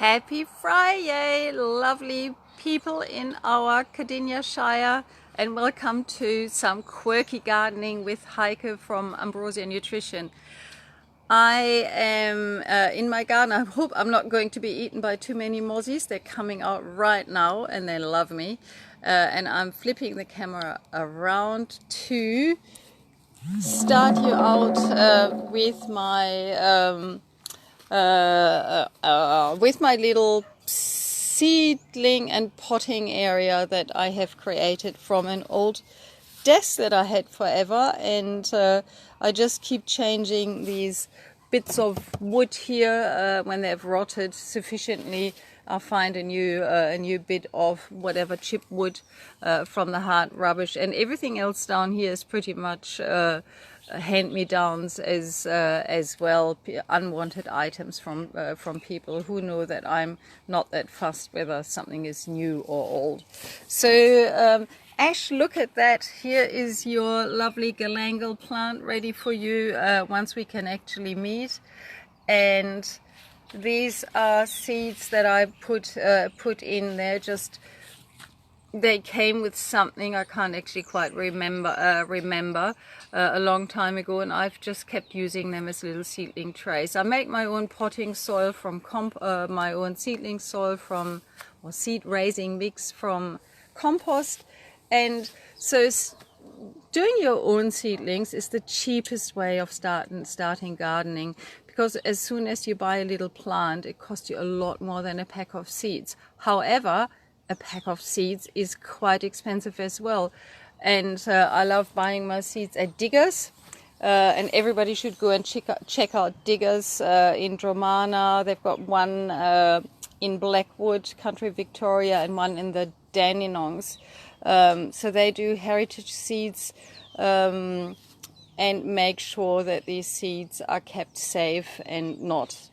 Happy Friday, lovely people in our Cardinia Shire, and welcome to some quirky gardening with Heike from Ambrosia Nutrition. I am in my garden. I hope I'm not going to be eaten by too many mozzies. They're coming out right now and they love me. And I'm flipping the camera around to start you out with my little seedling and potting area that I have created from an old desk that I had forever, and I just keep changing these bits of wood here. When they've rotted sufficiently, I'll find a new bit of whatever chip wood from the hard rubbish, and everything else down here is pretty much hand-me-downs as well, unwanted items from people who know that I'm not that fussed whether something is new or old. So Ash, look at that. Here is your lovely galangal plant ready for you once we can actually meet. And these are seeds that I put in there. They came with something I can't actually quite remember a long time ago, and I've just kept using them as little seedling trays. I make my own potting soil from my own seedling soil or seed raising mix from compost, and so doing your own seedlings is the cheapest way of starting gardening, because as soon as you buy a little plant, it costs you a lot more than a pack of seeds. However, a pack of seeds is quite expensive as well, and I love buying my seeds at Diggers, and everybody should go and check out Diggers in Dromana. They've got one in Blackwood, Country Victoria, and one in the Dandenongs. So they do heritage seeds and make sure that these seeds are kept safe and not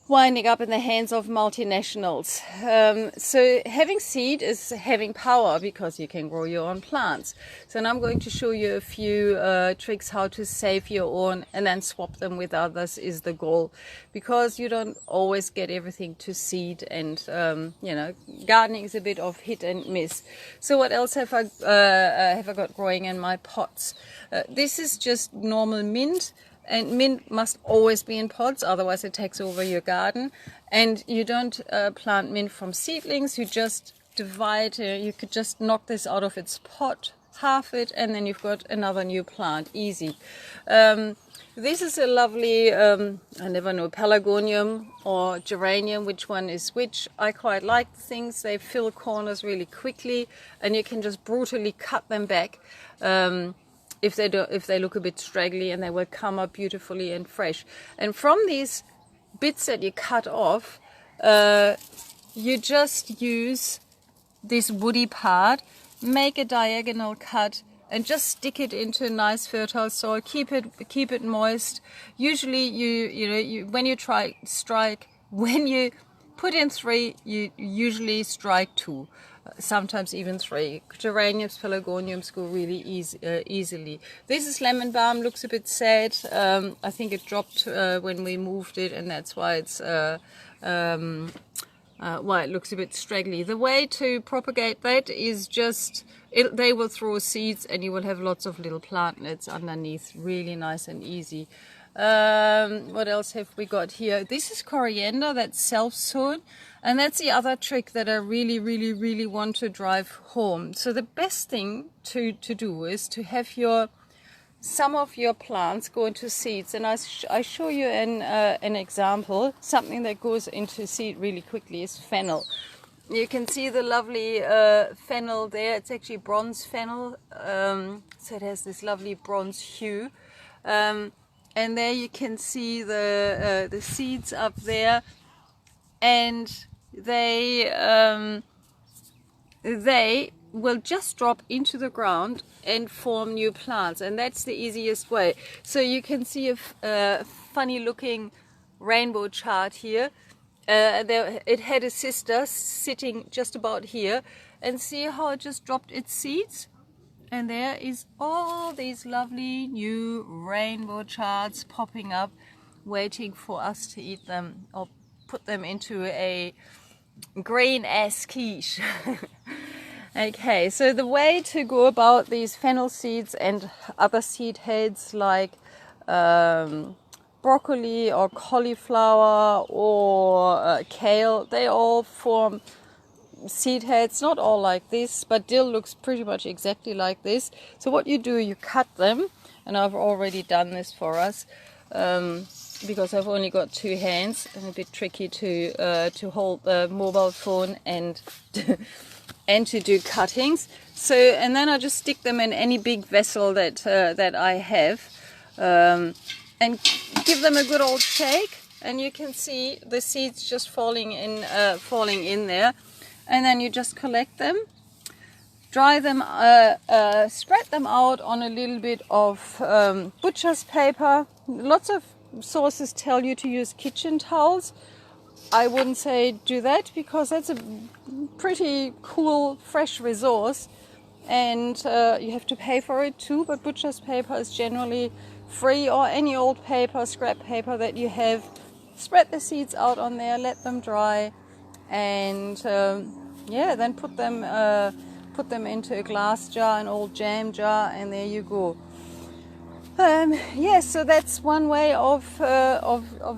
winding up in the hands of multinationals. So having seed is having power, because you can grow your own plants. So now I'm going to show you a few tricks how to save your own and then swap them with others is the goal, because you don't always get everything to seed, and gardening is a bit of hit and miss. So what else have I got growing in my pots? This is just normal mint. And mint must always be in pots, otherwise it takes over your garden. And you don't plant mint from seedlings, you just divide, you could just knock this out of its pot, half it, and then you've got another new plant, easy. This is a lovely, I never know, pelargonium or geranium, which one is which. I quite like the things, they fill corners really quickly, and you can just brutally cut them back. If they look a bit straggly, and they will come up beautifully and fresh. And from these bits that you cut off, you just use this woody part, make a diagonal cut, and just stick it into nice fertile soil. Keep it moist. Usually, when you put in 3, you usually strike 2. Sometimes even 3. Geraniums, pelargoniums go really easily. This is lemon balm, looks a bit sad. I think it dropped when we moved it, and that's why it's why it looks a bit straggly. The way to propagate that is just they will throw seeds, and you will have lots of little plantlets underneath. Really nice and easy. What else have we got here? This is coriander that's self-sown, and that's the other trick that I really want to drive home. So the best thing to do is to have some of your plants go into seeds, and I show you an example. Something that goes into seed really quickly is fennel. You can see the lovely fennel there. It's actually bronze fennel, so it has this lovely bronze hue. And there you can see the seeds up there, and they will just drop into the ground and form new plants, and that's the easiest way. So you can see a funny looking rainbow chart here. It had a sister sitting just about here, and see how it just dropped its seeds. And there is all these lovely new rainbow charts popping up, waiting for us to eat them, or put them into a green-ass quiche. Okay, so the way to go about these fennel seeds and other seed heads like broccoli or cauliflower or kale, they all form seed heads, not all like this, but dill looks pretty much exactly like this. So what you do, you cut them, and I've already done this for us because I've only got 2 hands and a bit tricky to hold the mobile phone and and to do cuttings. So, and then I just stick them in any big vessel that that I have, and give them a good old shake, and you can see the seeds just falling in there. And then you just collect them, dry them, spread them out on a little bit of butcher's paper. Lots of sources tell you to use kitchen towels. I wouldn't say do that, because that's a pretty cool fresh resource, and you have to pay for it too, but butcher's paper is generally free, or any old paper, scrap paper that you have. Spread the seeds out on there, let them dry, and yeah, then put them into a glass jar, an old jam jar, and there you go. Yeah, so that's one way of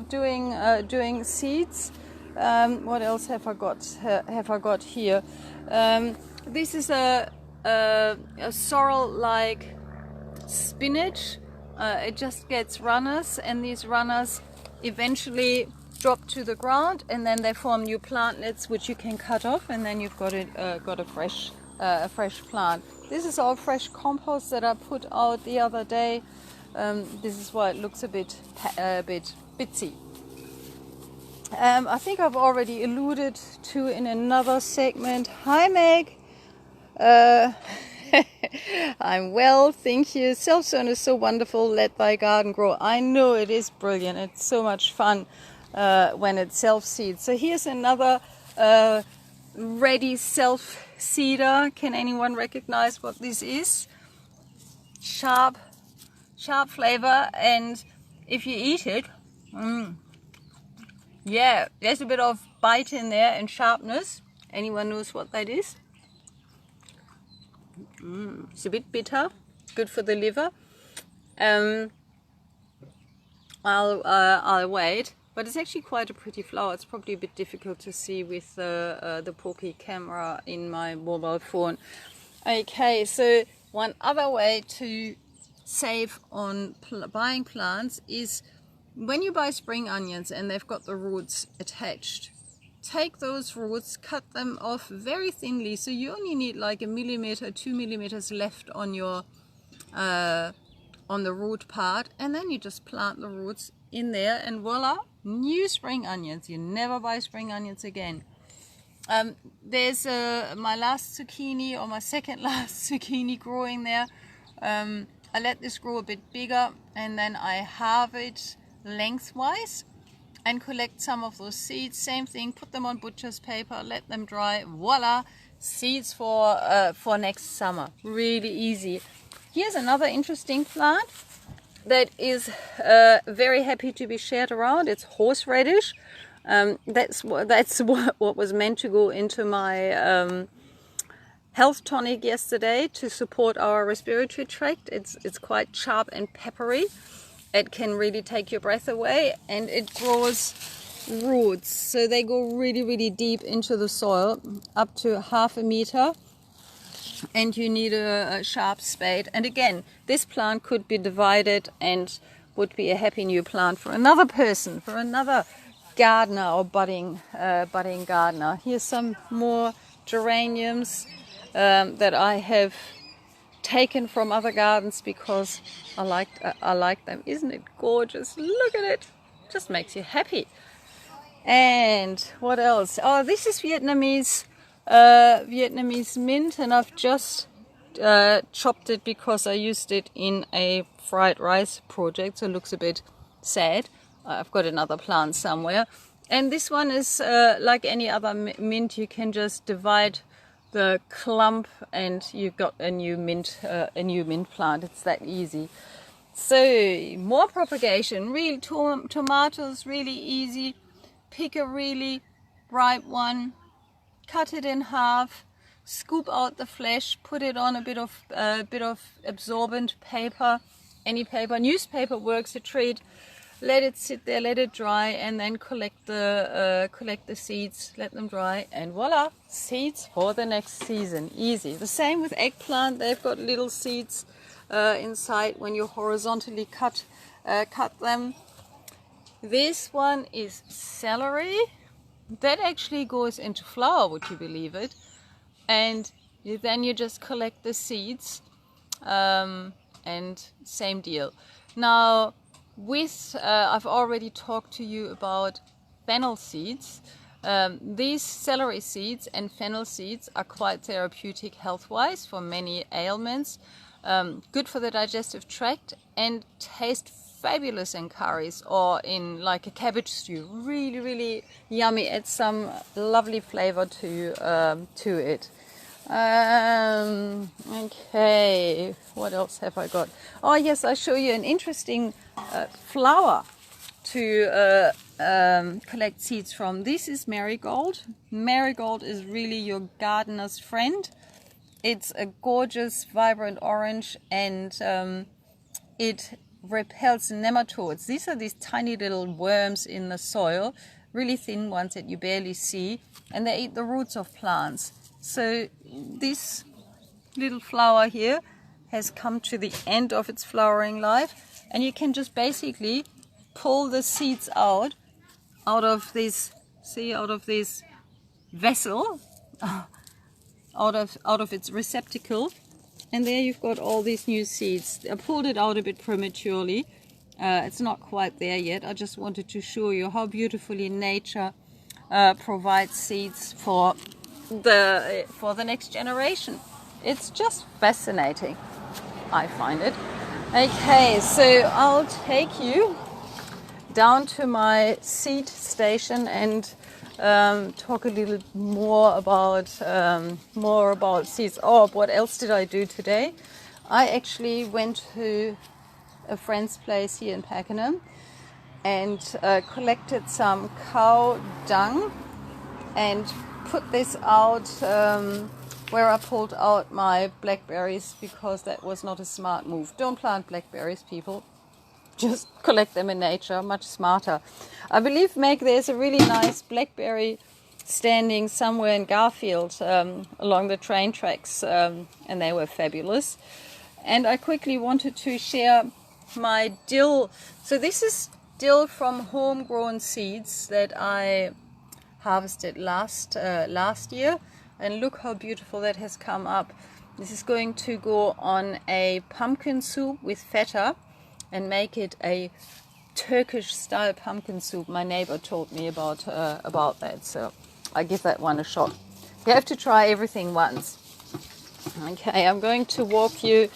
doing seeds. What else have I got here? This is a sorrel-like spinach. It just gets runners, and these runners eventually drop to the ground, and then they form new plantlets which you can cut off, and then you've got a fresh plant. This is all fresh compost that I put out the other day. This is why it looks a bit bitsy. I think I've already alluded to in another segment. Hi Meg. I'm well, thank you. Self-sown is so wonderful. Let thy garden grow. I know, it is brilliant. It's so much fun when it's self-seed. So here's another ready self-seeder. Can anyone recognize what this is? Sharp flavor, and if you eat it, yeah, there's a bit of bite in there and sharpness. Anyone knows what that is? It's a bit bitter. It's good for the liver. I'll wait, but it's actually quite a pretty flower. It's probably a bit difficult to see with the porky camera in my mobile phone. Okay, so one other way to save on buying plants is when you buy spring onions and they've got the roots attached, take those roots, cut them off very thinly, so you only need like 1 millimeter, 2 millimeters left on your on the root part, and then you just plant the roots in there, and voila, new spring onions. You never buy spring onions again. There's my last zucchini, or my second last zucchini, growing there. I let this grow a bit bigger, and then I halve it lengthwise and collect some of those seeds. Same thing, put them on butcher's paper, let them dry, voila, seeds for next summer. Really easy. Here's another interesting plant that is very happy to be shared around. It's horseradish. That's what was meant to go into my health tonic yesterday to support our respiratory tract. It's quite sharp and peppery. It can really take your breath away, and it grows roots, so they go really deep into the soil, up to 1/2 meter, and you need a sharp spade. And again, this plant could be divided and would be a happy new plant for another person, for another gardener or budding gardener. Here's some more geraniums that I have taken from other gardens because I like them. Isn't it gorgeous? Look at it. Just makes you happy. And what else? Oh, this is Vietnamese mint, and I've just chopped it because I used it in a fried rice project, so it looks a bit sad. I've got another plant somewhere. And this one is like any other mint. You can just divide the clump and you've got a new mint plant. It's that easy. So more propagation, real tomatoes, really easy. pick a really ripe one, cut it in half, scoop out the flesh, put it on a bit of absorbent paper, any paper, newspaper works a treat. Let it sit there, let it dry, and then collect the seeds, let them dry, and voila, seeds for the next season. Easy. The same with eggplant, they've got little seeds inside when you horizontally cut them. This one is celery. That actually goes into flour, would you believe it? And then you just collect the seeds, and same deal. Now, I've already talked to you about fennel seeds. These celery seeds and fennel seeds are quite therapeutic health-wise for many ailments. Good for the digestive tract and taste fabulous in curries or in like a cabbage stew. Really, really yummy. Add some lovely flavor to it. Okay, what else have I got? Oh yes, I'll show you an interesting flower to collect seeds from. This is marigold. Marigold is really your gardener's friend. It's a gorgeous, vibrant orange, and it repels nematodes. These are these tiny little worms in the soil, really thin ones that you barely see, and they eat the roots of plants. So this little flower here has come to the end of its flowering life, and you can just basically pull the seeds out of this, see, out of this vessel, out of its receptacle, and there you've got all these new seeds. I pulled it out a bit prematurely. It's not quite there yet. I just wanted to show you how beautifully nature provides seeds for the next generation. It's just fascinating, I find it. Okay, so I'll take you down to my seed station and talk a little more about seeds. Oh, what else did I do today? I actually went to a friend's place here in Pakenham and collected some cow dung and put this out where I pulled out my blackberries, because that was not a smart move. Don't plant blackberries, people. Just collect them in nature, much smarter. I believe, Meg, there's a really nice blackberry standing somewhere in Garfield along the train tracks, and they were fabulous. And I quickly wanted to share my dill. So this is dill from homegrown seeds that I harvested last year, and look how beautiful that has come up. This is going to go on a pumpkin soup with feta and make it a Turkish style pumpkin soup. My neighbor told me about that, so I give that one a shot. You have to try everything once. Okay, I'm going to walk you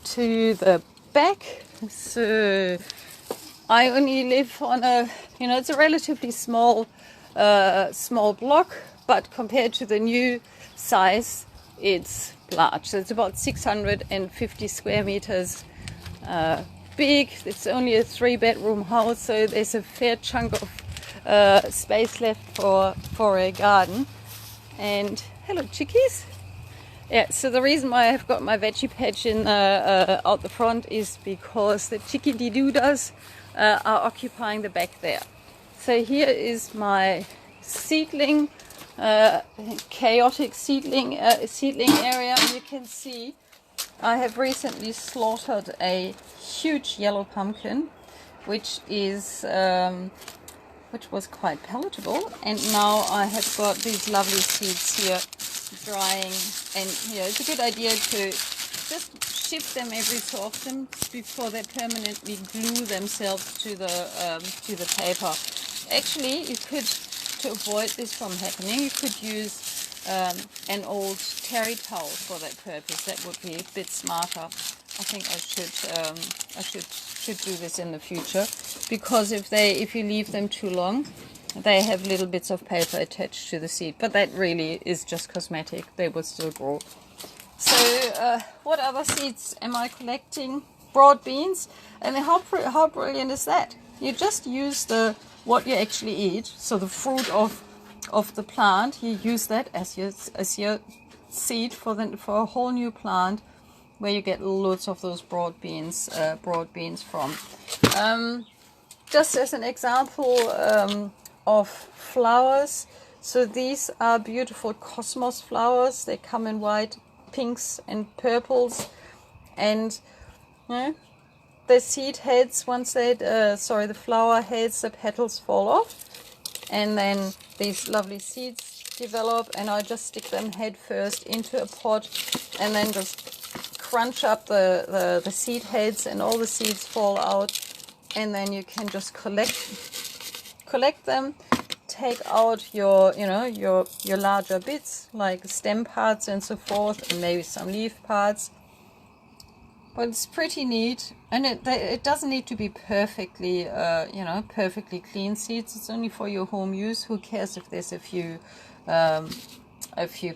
to the back. So I only live on a, it's a relatively small block, but compared to the new size, it's large. So it's about 650 square meters big. It's only a 3-bedroom house, so there's a fair chunk of space left for a garden. And hello, chickies. Yeah, so the reason why I've got my veggie patch in out the front is because the chickadee-doodahs are occupying the back there. So here is my seedling, chaotic seedling area. And you can see I have recently slaughtered a huge yellow pumpkin, which was quite palatable. And now I have got these lovely seeds here drying. And it's a good idea to just shift them every so often before they permanently glue themselves to the paper. Actually, you could, to avoid this from happening, you could use an old terry towel for that purpose. That would be a bit smarter. I think I should do this in the future, because if you leave them too long, they have little bits of paper attached to the seed. But that really is just cosmetic. They will still grow. So what other seeds am I collecting? Broad beans. And how brilliant is that? You just use the what you actually eat, so the fruit of the plant, you use that as your seed for a whole new plant, where you get loads of those broad beans from. Just as an example of flowers, so these are beautiful cosmos flowers. They come in white, pinks and purples, and the seed heads, once the flower heads, the petals fall off, and then these lovely seeds develop, and I just stick them head first into a pot, and then just crunch up the seed heads, and all the seeds fall out, and then you can just collect them, take out your larger bits like stem parts and so forth, and maybe some leaf parts. But it's pretty neat, and it doesn't need to be perfectly perfectly clean seeds. It's only for your home use. Who cares if there's a few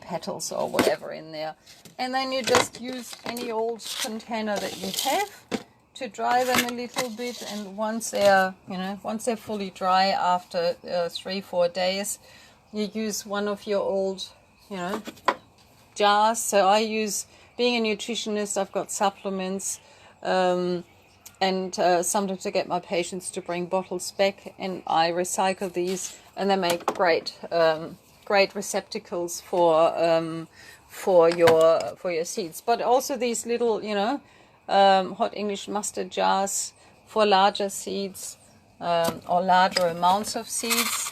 petals or whatever in there? And then you just use any old container that you have to dry them a little bit, and once they're fully dry after 3-4 days, you use one of your old jars. So I use, being a nutritionist, I've got supplements, and sometimes I get my patients to bring bottles back, and I recycle these, and they make great receptacles for your seeds. But also these little hot English mustard jars for larger seeds, or larger amounts of seeds.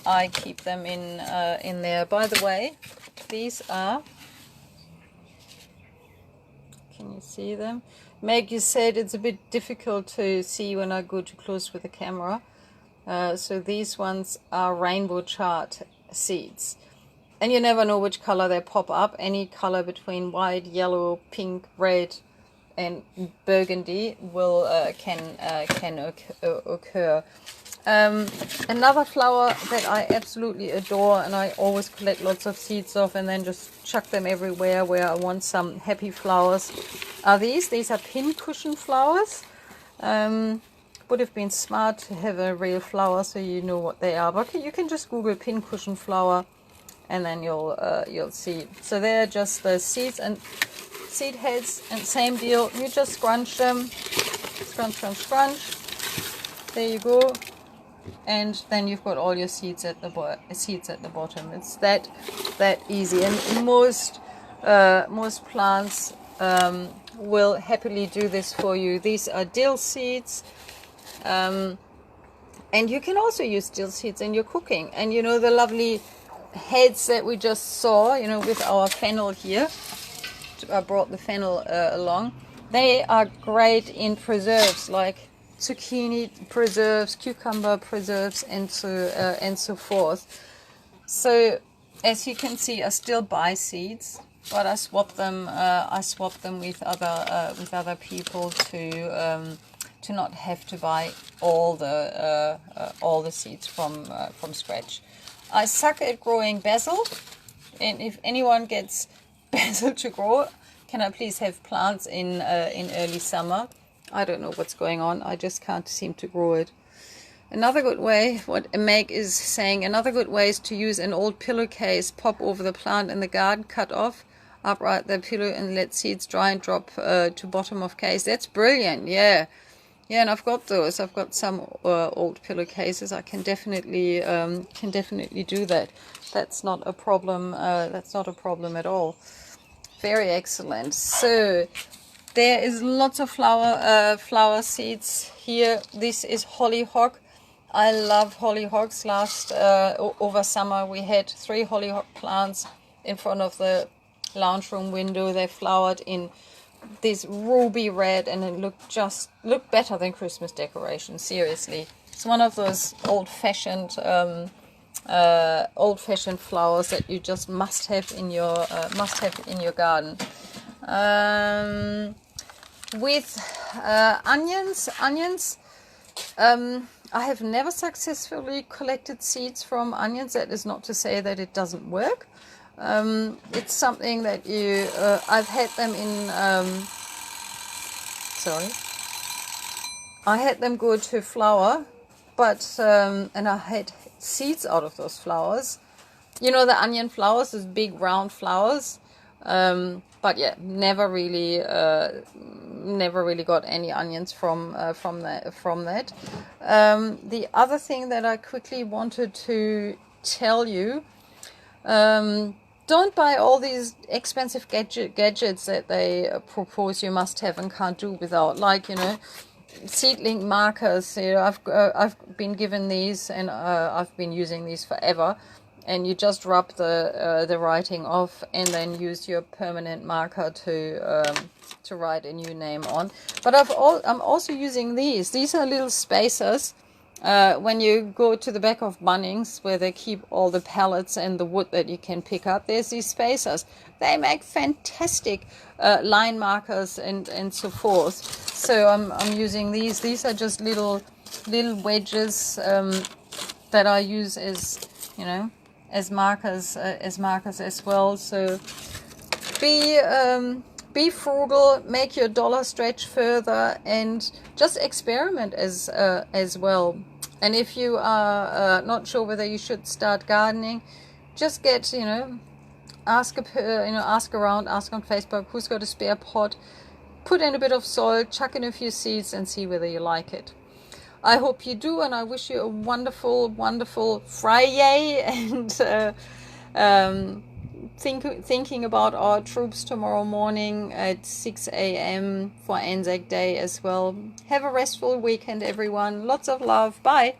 I keep them in there. By the way, these are, can you see them? Meg, you said it's a bit difficult to see when I go too close with the camera. So these ones are rainbow chard seeds. And you never know which color they pop up. Any color between white, yellow, pink, red, and burgundy can occur. Another flower that I absolutely adore, and I always collect lots of seeds of and then just chuck them everywhere where I want some happy flowers, are these. These are pincushion flowers. Would have been smart to have a real flower so you know what they are, but you can just Google pincushion flower and then you'll see. So they're just the seeds and seed heads, and same deal, you just scrunch them, scrunch, there you go, and then you've got all your seeds at the bottom. It's that easy, and most plants will happily do this for you. These are dill seeds, and you can also use dill seeds in your cooking. And the lovely heads that we just saw, with our fennel here. I brought the fennel along. They are great in preserves like zucchini preserves, cucumber preserves, and so forth. So as you can see, I still buy seeds, but I swap them with other people to not have to buy all the seeds from scratch. I suck at growing basil, and if anyone gets basil to grow, can I please have plants in early summer? I don't know what's going on. I just can't seem to grow it. Another good way, what Meg is saying, another good way is to use an old pillowcase, pop over the plant in the garden, cut off, upright the pillow and let seeds dry and drop to bottom of case. That's brilliant. Yeah, and I've got those. I've got some old pillowcases. I can definitely do that. That's not a problem. That's not a problem at all. Very excellent. So there is lots of flower seeds here. This is hollyhock. I love hollyhocks. Over summer we had 3 hollyhock plants in front of the lounge room window. They flowered in this ruby red, and it looked better than Christmas decoration. Seriously, it's one of those old-fashioned flowers that you just must have in your garden. With onions, I have never successfully collected seeds from onions. That is not to say that it doesn't work. It's something that I've had them in, I had them go to flower and I had seeds out of those flowers. You know, the onion flowers, those big round flowers. But yeah, never really got any onions from that. The other thing that I quickly wanted to tell you, don't buy all these expensive gadgets that they propose you must have and can't do without, like, you know, seedling markers. You know, I've been given these, and I've been using these forever. And you just rub the writing off, and then use your permanent marker to write a new name on. But I'm also using these. These are little spacers. When you go to the back of Bunnings, where they keep all the pallets and the wood that you can pick up, there's these spacers. They make fantastic line markers and so forth. So I'm using these. These are just little wedges that I use as, you know, as markers as well. So be frugal, make your dollar stretch further, and just experiment as well. And if you are not sure whether you should start gardening, just get, you know, ask around, ask on Facebook who's got a spare pot, put in a bit of soil, chuck in a few seeds, and see whether you like it. I hope you do, and I wish you a wonderful, wonderful Friday, and thinking about our troops tomorrow morning at 6 a.m. for Anzac Day as well. Have a restful weekend, everyone. Lots of love. Bye.